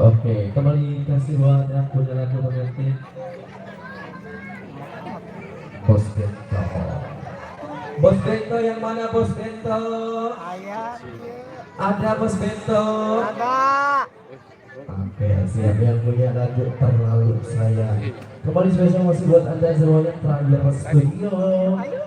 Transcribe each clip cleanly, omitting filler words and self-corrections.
Oke, kembali kasih buat yang punya lagu pengantin Bos Bento. Bos Bento yang mana Bos Bento? Ada Bos Bento? Ada. Oke, siap yang punya lagu terlalu sayang. Kembali spesial masih buat anda semuanya terakhir studio.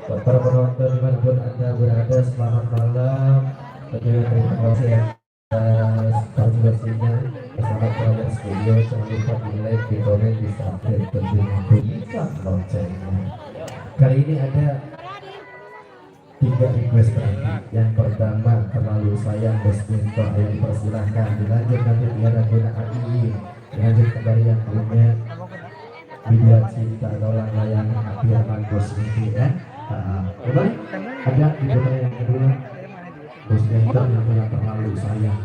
Buat para penonton dimanapun anda berada, selamat malam. Terima kasih atas partisipasinya bersama Praja Studio. Jangan lupa di like, di komen, di subscribe, tentunya bunyikan loncengnya. Kali ini ada 3 request lagi. Yang pertama, terlalu sayang Bos Bento, ayo dipersilahkan. Dilanjut nanti biar guna AI. Dilanjut kembali yang punya Bidua Cinta Dolang Layangan Abiyarman Bos Miki ya. Kembali ada di putaran yang kedua Bos Bento yang punya terlalu sayang.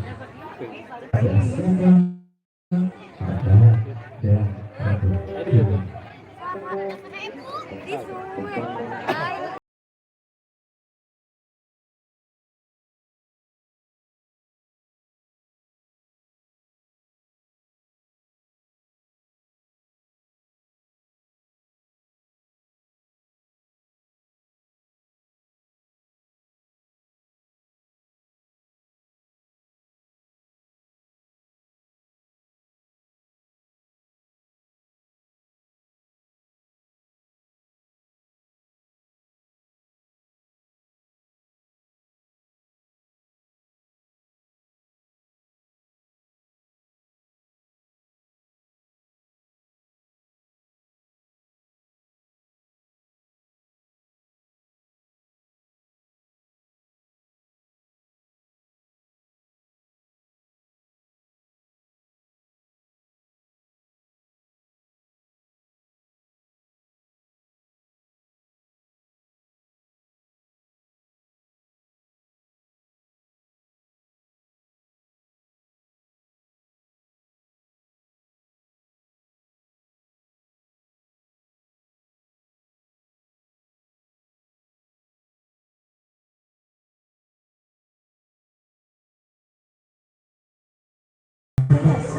Ada Sega, ada dan Ratu. Yes.